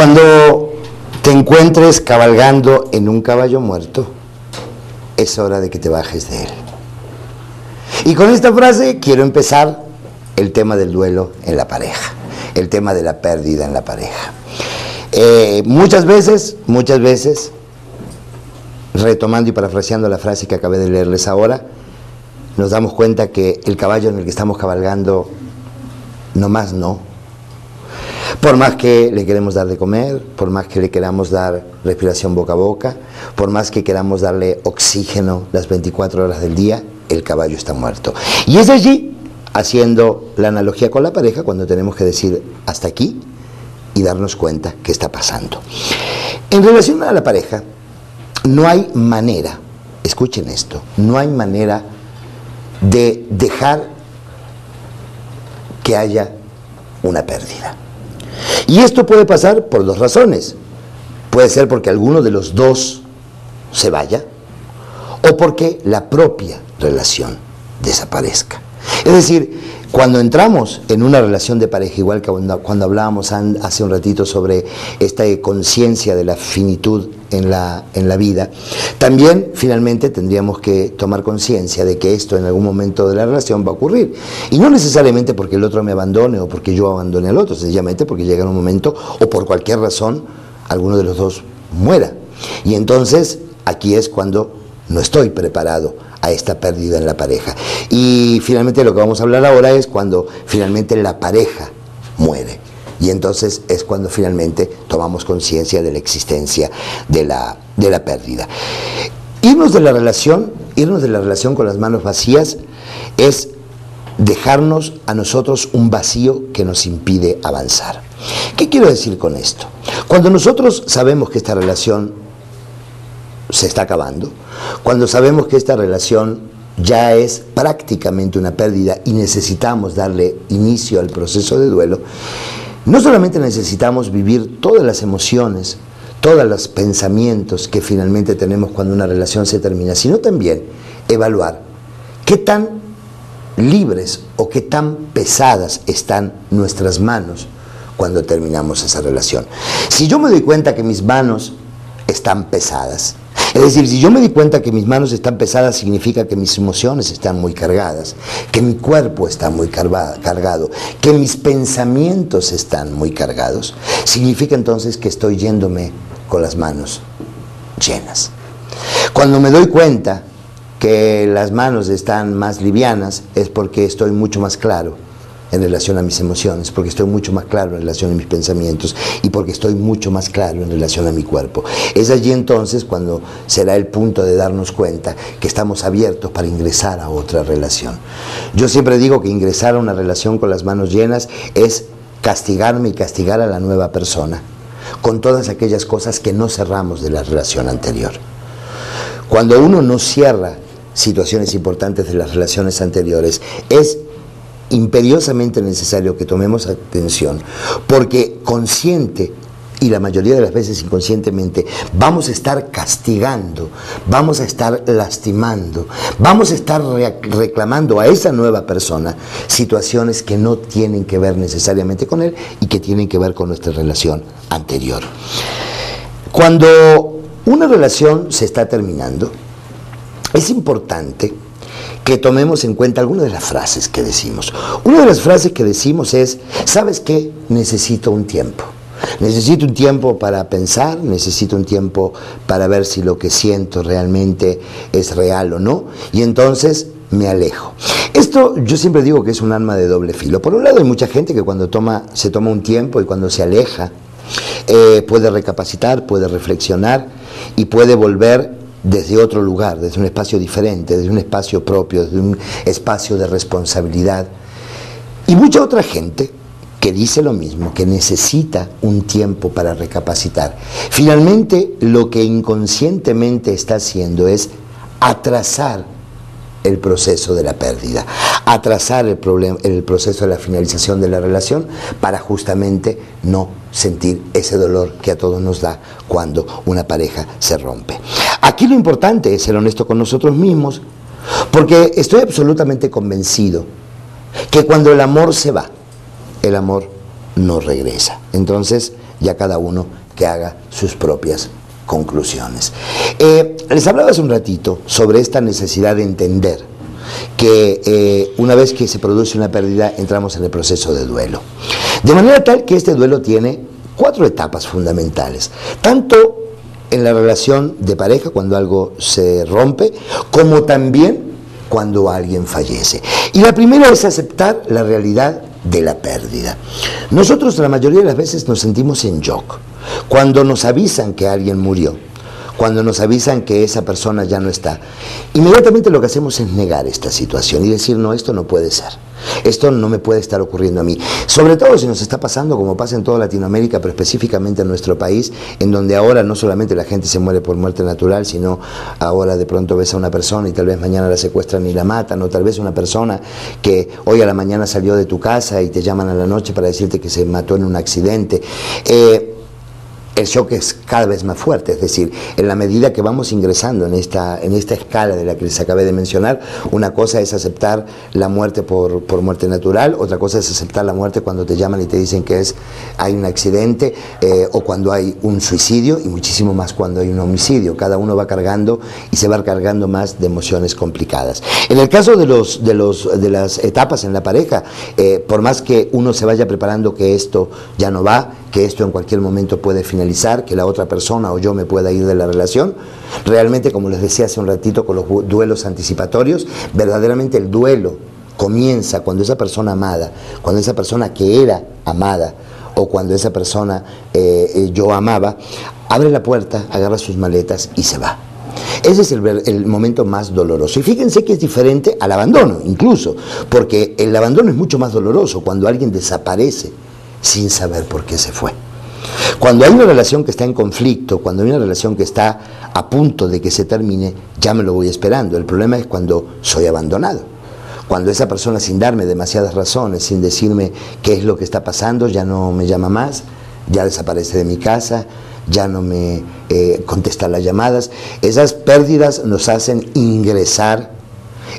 Cuando te encuentres cabalgando en un caballo muerto, es hora de que te bajes de él. Y con esta frase quiero empezar el tema del duelo en la pareja, el tema de la pérdida en la pareja. Muchas veces, retomando y parafraseando la frase que acabé de leerles ahora, nos damos cuenta que el caballo en el que estamos cabalgando nomás no. Por más que le queremos dar de comer, por más que le queramos dar respiración boca a boca, por más que queramos darle oxígeno las 24 horas del día, el caballo está muerto. Y es allí, haciendo la analogía con la pareja, cuando tenemos que decir hasta aquí y darnos cuenta qué está pasando. En relación a la pareja, no hay manera, escuchen esto, no hay manera de dejar que haya una pérdida. Y esto puede pasar por dos razones. Puede ser porque alguno de los dos se vaya o porque la propia relación desaparezca. Es decir, cuando entramos en una relación de pareja, igual que cuando hablábamos hace un ratito sobre esta conciencia de la finitud en la vida, también finalmente tendríamos que tomar conciencia de que esto en algún momento de la relación va a ocurrir. Y no necesariamente porque el otro me abandone o porque yo abandone al otro, sencillamente porque llega un momento o por cualquier razón alguno de los dos muera. Y entonces aquí es cuando no estoy preparado a esta pérdida en la pareja. Y finalmente lo que vamos a hablar ahora es cuando finalmente la pareja muere. Y entonces es cuando finalmente tomamos conciencia de la existencia de la pérdida. Irnos de la relación con las manos vacías es dejarnos a nosotros un vacío que nos impide avanzar. ¿Qué quiero decir con esto? Cuando nosotros sabemos que esta relación se está acabando, cuando sabemos que esta relación ya es prácticamente una pérdida y necesitamos darle inicio al proceso de duelo, no solamente necesitamos vivir todas las emociones, todos los pensamientos que finalmente tenemos cuando una relación se termina, sino también evaluar qué tan libres o qué tan pesadas están nuestras manos cuando terminamos esa relación. Si yo me doy cuenta que mis manos están pesadas, es decir, si yo me di cuenta que mis manos están pesadas, significa que mis emociones están muy cargadas, que mi cuerpo está muy cargado, que mis pensamientos están muy cargados, significa entonces que estoy yéndome con las manos llenas. Cuando me doy cuenta que las manos están más livianas, es porque estoy mucho más claro en relación a mis emociones, porque estoy mucho más claro en relación a mis pensamientos y porque estoy mucho más claro en relación a mi cuerpo. Es allí entonces cuando será el punto de darnos cuenta que estamos abiertos para ingresar a otra relación. Yo siempre digo que ingresar a una relación con las manos llenas es castigarme y castigar a la nueva persona con todas aquellas cosas que no cerramos de la relación anterior. Cuando uno no cierra situaciones importantes de las relaciones anteriores, es imperiosamente necesario que tomemos atención, porque consciente y la mayoría de las veces inconscientemente vamos a estar castigando, vamos a estar lastimando, vamos a estar reclamando a esa nueva persona situaciones que no tienen que ver necesariamente con él y que tienen que ver con nuestra relación anterior. Cuando una relación se está terminando, es importante que tomemos en cuenta algunas de las frases que decimos. Una de las frases que decimos es: ¿sabes qué? Necesito un tiempo. Necesito un tiempo para pensar, necesito un tiempo para ver si lo que siento realmente es real o no, y entonces me alejo. Esto yo siempre digo que es un arma de doble filo. Por un lado, hay mucha gente que cuando se toma un tiempo y cuando se aleja, puede recapacitar, puede reflexionar y puede volver desde otro lugar, desde un espacio diferente, desde un espacio propio, desde un espacio de responsabilidad. Y mucha otra gente que dice lo mismo, que necesita un tiempo para recapacitar. Finalmente, lo que inconscientemente está haciendo es atrasar el proceso de la pérdida, atrasar el proceso de la finalización de la relación para justamente no sentir ese dolor que a todos nos da cuando una pareja se rompe. Aquí lo importante es ser honesto con nosotros mismos, porque estoy absolutamente convencido que cuando el amor se va, el amor no regresa. Entonces, ya cada uno que haga sus propias conclusiones. Les hablaba hace un ratito sobre esta necesidad de entender que una vez que se produce una pérdida, entramos en el proceso de duelo. De manera tal que este duelo tiene 4 etapas fundamentales, tanto en la relación de pareja, cuando algo se rompe, como también cuando alguien fallece. Y la primera es aceptar la realidad de la pérdida. Nosotros la mayoría de las veces nos sentimos en shock cuando nos avisan que alguien murió, cuando nos avisan que esa persona ya no está. Inmediatamente lo que hacemos es negar esta situación y decir, no, esto no puede ser, esto no me puede estar ocurriendo a mí, sobre todo si nos está pasando como pasa en toda Latinoamérica, pero específicamente en nuestro país, en donde ahora no solamente la gente se muere por muerte natural, sino ahora de pronto ves a una persona y tal vez mañana la secuestran y la matan, o tal vez una persona que hoy a la mañana salió de tu casa y te llaman a la noche para decirte que se mató en un accidente. El shock es cada vez más fuerte, es decir, en la medida que vamos ingresando en esta escala de la que les acabé de mencionar, una cosa es aceptar la muerte por muerte natural, otra cosa es aceptar la muerte cuando te llaman y te dicen que hay un accidente o cuando hay un suicidio, y muchísimo más cuando hay un homicidio. Cada uno va cargando y se va cargando más de emociones complicadas. En el caso de las etapas en la pareja, por más que uno se vaya preparando que esto ya no va, que esto en cualquier momento puede finalizar, que la otra persona o yo me pueda ir de la relación, realmente, como les decía hace un ratito con los duelos anticipatorios, verdaderamente el duelo comienza cuando esa persona amada, cuando esa persona que era amada, o cuando esa persona yo amaba, abre la puerta, agarra sus maletas y se va. Ese es el momento más doloroso. Y fíjense que es diferente al abandono, incluso, porque el abandono es mucho más doloroso cuando alguien desaparece sin saber por qué se fue. Cuando hay una relación que está en conflicto, cuando hay una relación que está a punto de que se termine, ya me lo voy esperando. El problema es cuando soy abandonado. Cuando esa persona, sin darme demasiadas razones, sin decirme qué es lo que está pasando, ya no me llama más, ya desaparece de mi casa, ya no me contesta las llamadas. Esas pérdidas nos hacen ingresar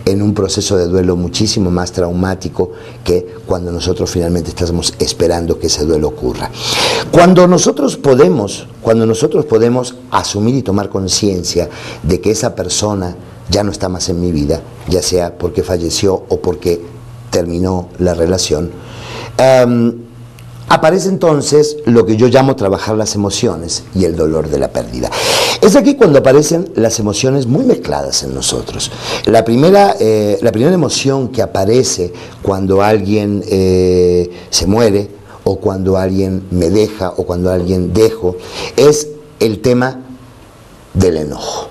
en un proceso de duelo muchísimo más traumático que cuando nosotros finalmente estamos esperando que ese duelo ocurra. Cuando nosotros podemos asumir y tomar conciencia de que esa persona ya no está más en mi vida, ya sea porque falleció o porque terminó la relación, aparece entonces lo que yo llamo trabajar las emociones y el dolor de la pérdida. Es aquí cuando aparecen las emociones muy mezcladas en nosotros. La primera emoción que aparece cuando alguien se muere, o cuando alguien me deja, o cuando alguien dejo, es el tema del enojo.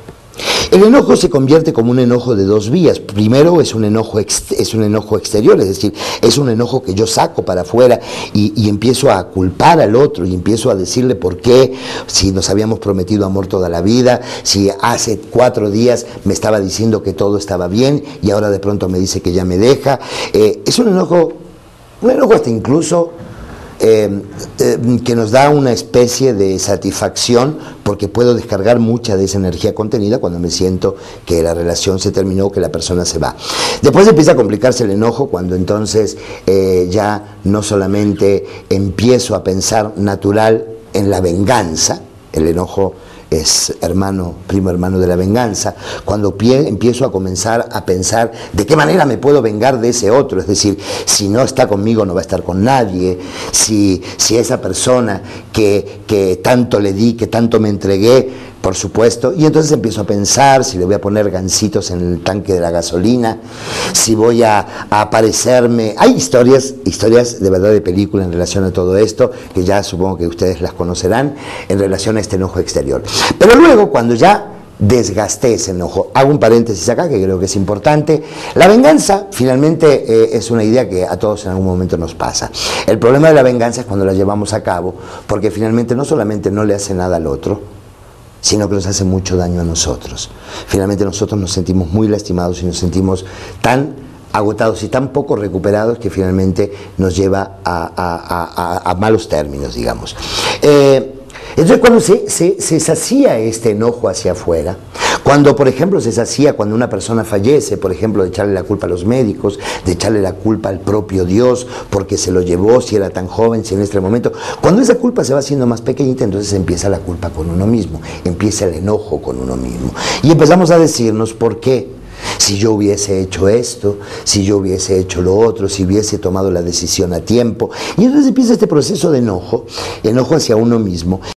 El enojo se convierte como un enojo de 2 vías. Primero es un enojo exterior, es decir, es un enojo que yo saco para afuera y empiezo a culpar al otro y empiezo a decirle por qué, si nos habíamos prometido amor toda la vida, si hace 4 días me estaba diciendo que todo estaba bien y ahora de pronto me dice que ya me deja. Es un enojo hasta incluso que nos da una especie de satisfacción, porque puedo descargar mucha de esa energía contenida cuando me siento que la relación se terminó, que la persona se va. Después empieza a complicarse el enojo cuando entonces ya no solamente empiezo a pensar natural en la venganza, el enojo es primo hermano de la venganza, cuando empiezo a comenzar a pensar de qué manera me puedo vengar de ese otro, es decir, si no está conmigo no va a estar con nadie, si esa persona que tanto le di, que tanto me entregué, por supuesto, y entonces empiezo a pensar si le voy a poner gansitos en el tanque de la gasolina, si voy a aparecerme. Hay historias de verdad de película en relación a todo esto, que ya supongo que ustedes las conocerán, en relación a este enojo exterior. Pero luego, cuando ya desgasté ese enojo, hago un paréntesis acá que creo que es importante, la venganza finalmente es una idea que a todos en algún momento nos pasa. El problema de la venganza es cuando la llevamos a cabo, porque finalmente no solamente no le hace nada al otro, sino que nos hace mucho daño a nosotros. Finalmente nosotros nos sentimos muy lastimados y nos sentimos tan agotados y tan poco recuperados que finalmente nos lleva a malos términos, digamos. Entonces cuando se sacía este enojo hacia afuera, Cuando, por ejemplo, se hacía cuando una persona fallece, por ejemplo, de echarle la culpa a los médicos, de echarle la culpa al propio Dios, porque se lo llevó, si era tan joven, si en este momento. Cuando esa culpa se va haciendo más pequeñita, entonces empieza la culpa con uno mismo, empieza el enojo con uno mismo. Y empezamos a decirnos por qué. Si yo hubiese hecho esto, si yo hubiese hecho lo otro, si hubiese tomado la decisión a tiempo. Y entonces empieza este proceso de enojo hacia uno mismo.